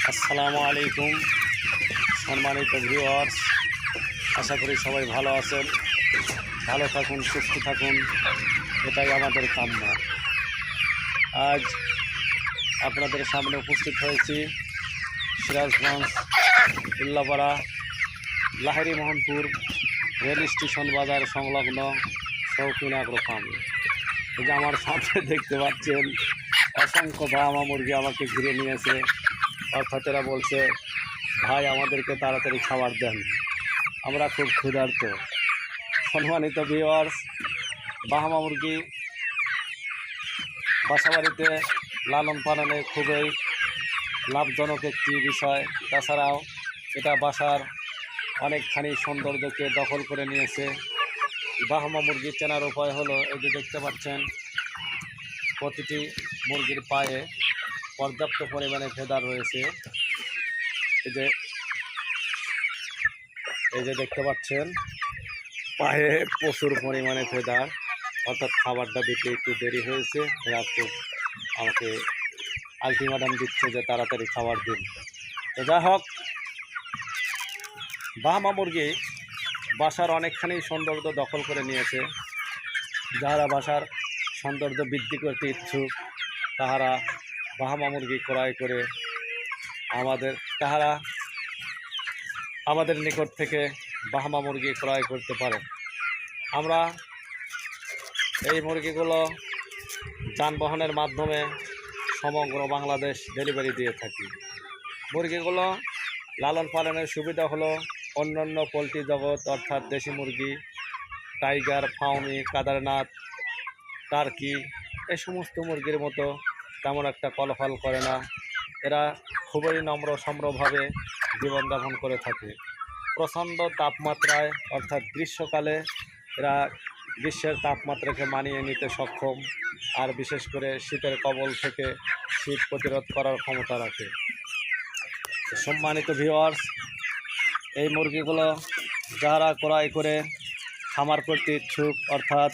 আসসালামু আলাইকুম সম্মানিত ভিউয়ার্স, আশা করি সবাই ভালো আছেন। ভালো থাকুন, সুস্থ থাকুন, এটাই আমাদের কাম্য। আজ আপনাদের সামনে উপস্থিত হয়েছি সিরাজগঞ্জ উল্লাপাড়া লাহিড়ী মোহনপুর রেল স্টেশন বাজার সংলগ্ন শৌখিন আগ্রো ফার্মে। এই যে আমার সামনে দেখতে পাচ্ছেন অসংখ্য বাহামা মুরগি আমাকে ঘিরে নিয়েছে। অর্থাৎ এরা বলছে, ভাই আমাদেরকে তাড়াতাড়ি খাবার দেন, আমরা খুব ক্ষুধার্ত। সম্মানিত ভিউয়ার্স, বাহামা মুরগি বাসাবাড়িতে লালন পালনে খুবই লাভজনক একটি বিষয়। তাছাড়াও এটা বাসার অনেকখানি সৌন্দর্যকে দখল করে নিয়েছে। বাহামা মুরগি চেনার উপায় হলো, এই যে দেখতে পাচ্ছেন প্রতিটি মুরগির পায়ে পর্যাপ্ত পরিমাণে ফেদার রয়েছে। এই যে দেখতে পাচ্ছেন পায়ে প্রচুর পরিমাণে ফেদার, অর্থাৎ খাবারটা দিতে একটু দেরি হয়েছে। এরা খুব আমাকে আলটিমেটাম দিচ্ছে যে তাড়াতাড়ি খাবার দিন। তো যা হোক, বাহামা মুরগি বাসার অনেকখানি সৌন্দর্য দখল করে নিয়েছে। যারা বাসার সৌন্দর্য বৃদ্ধি করতে ইচ্ছুক তাহারা বাহামা মুরগি ক্রয় করে আমাদের নিকট থেকে বাহামা মুরগি ক্রয় করতে পারে। আমরা এই মুরগিগুলো যানবাহনের মাধ্যমে সমগ্র বাংলাদেশ ডেলিভারি দিয়ে থাকি। মুরগিগুলো লালন পালনের সুবিধা হলো অন্যান্য পোলট্রি জগৎ, অর্থাৎ দেশি মুরগি, টাইগার, ফাউমি, কাদারনাথ, টার্কি, এই সমস্ত মুরগির মতো তেমন একটা কলফল করে না। এরা খুবই নম্র নম্রভাবে জীবনযাপন করে থাকে। প্রচণ্ড তাপমাত্রায়, অর্থাৎ গ্রীষ্মকালে এরা গ্রীষ্মের তাপমাত্রাকে মানিয়ে নিতে সক্ষম, আর বিশেষ করে শীতের কবল থেকে শীত প্রতিরোধ করার ক্ষমতা রাখে। সম্মানিত ভিউয়ার্স, এই মুরগিগুলো যারা ক্রয় করে খামার করতে ইচ্ছুক, অর্থাৎ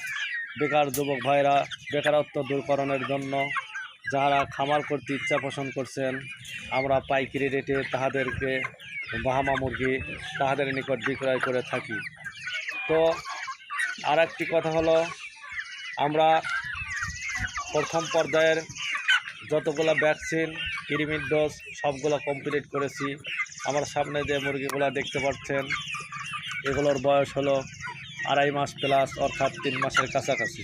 বেকার যুবক ভাইরা বেকারত্ব দূরকরণের জন্য যারা খামার করতে ইচ্ছা পোষণ করছেন, আমরা পাইকারি রেটে তাহাদেরকে বাহামা মুরগি তাহাদের নিকট বিক্রয় করে থাকি। তো আর একটি কথা হলো, আমরা প্রথম পর্যায়ের যতগুলো ভ্যাকসিন, কৃমির ডোজ সবগুলো কমপ্লিট করেছি। আমার সামনে যে মুরগিগুলো দেখতে পাচ্ছেন, এগুলোর বয়স হলো 2.5 মাস প্লাস, অর্থাৎ 3 মাসের কাছাকাছি।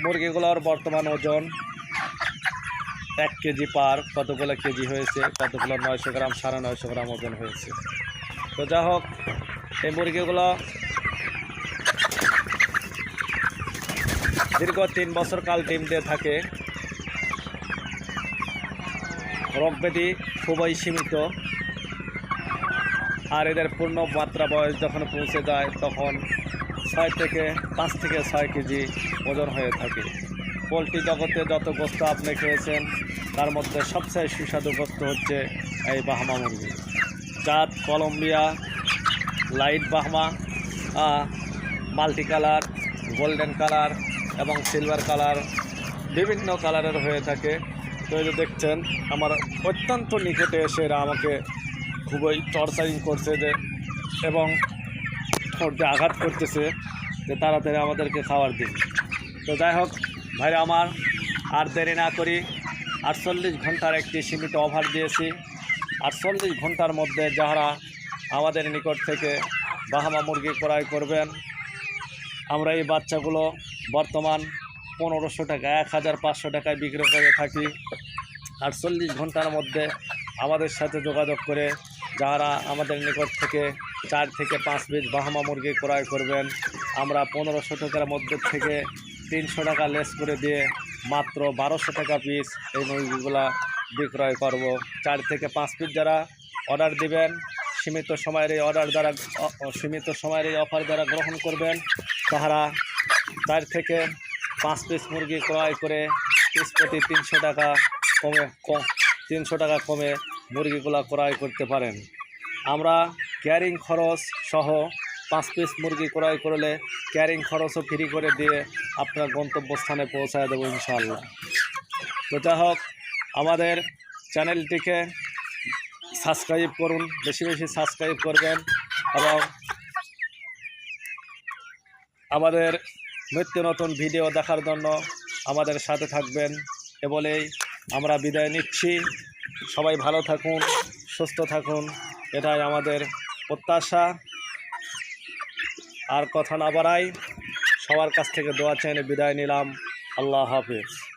মুরগিগুলোর বর্তমান ওজন 1 কেজি পার। কতগুলো কেজি হয়েছে, কতগুলো 900 গ্রাম, 950 গ্রাম ওজন হয়েছে। তো যা হোক, এই মুরগিগুলো দীর্ঘ 3 বছর কাল ডিম দিয়ে থাকে। রোগব্যাধি খুবই সীমিত, আর এদের পূর্ণ মাত্রা বয়স যখন পৌঁছে যায় তখন 5 থেকে 6 কেজি ওজন হয়ে থাকে। পোলট্রি জগতে যত গোস্ত আপনি খেয়েছেন তার মধ্যে সবচেয়ে সুস্বাদু গোস্ত হচ্ছে এই বাহামা মুরগি। জাত Colombia, light Bahama, multi colour, golden colour এবং সিলভার কালার, বিভিন্ন কালারের হয়ে থাকে। তো এই যে দেখছেন, আমার অত্যন্ত নিকটে এসে এরা আমাকে খুবই টর্চারিং করছে এবং ঠোঁটে আঘাত করতেছে যে তাড়াতাড়ি আমাদেরকে খাবার দিন। তো যাই হোক ভাইরা আমার, আর দেরি না করি, 48 ঘন্টার একটি সীমিত অফার দিয়েছি। 48 ঘন্টার মধ্যে যারা আমাদের নিকট থেকে বাহামা মুরগি ক্রয় করবেন, আমরা এই বাচ্চাগুলো বর্তমান 1500 টাকা, 1500 টাকায় বিক্রি করে থাকি। 48 ঘন্টার মধ্যে আমাদের সাথে যোগাযোগ করে যারা আমাদের নিকট থেকে 4 থেকে 5 পিস বাহামা মুরগি ক্রয় করবেন, আমরা 1500 টাকার মধ্যে থেকে 300 টাকা লেস করে দিয়ে মাত্র 1200 টাকা পিস এই মুরগিগুলা বিক্রয় করব। 4 থেকে 5 পিস যারা অর্ডার দিবেন, সীমিত সময়ের এই অফার যারা গ্রহণ করবেন, তাহারা 4 থেকে 5 পিস মুরগি ক্রয় করে পিস প্রতি 300 টাকা কমে মুরগিগুলা ক্রয় করতে পারেন। আমরা ক্যারিং খরচ সহ 5 পিস মুরগি ক্রয় করলে ক্যারিং খরচও ফ্রি করে দিয়ে আপনার গন্তব্যস্থানে পৌঁছায় দেবো ইনশাআল্লাহ। তো যা হোক, আমাদের চ্যানেলটিকে সাবস্ক্রাইব করুন, বেশি বেশি সাবস্ক্রাইব করবেন এবং আমাদের নিত্য নতুন ভিডিও দেখার জন্য আমাদের সাথে থাকবেন। এ বলেই আমরা বিদায় নিচ্ছি। সবাই ভালো থাকুন, সুস্থ থাকুন, এটাই আমাদের প্রত্যাশা। আর কথা না বাড়াই, সবার কাছ থেকে দোয়া চেয়ে বিদায় নিলাম। আল্লাহ হাফেজ।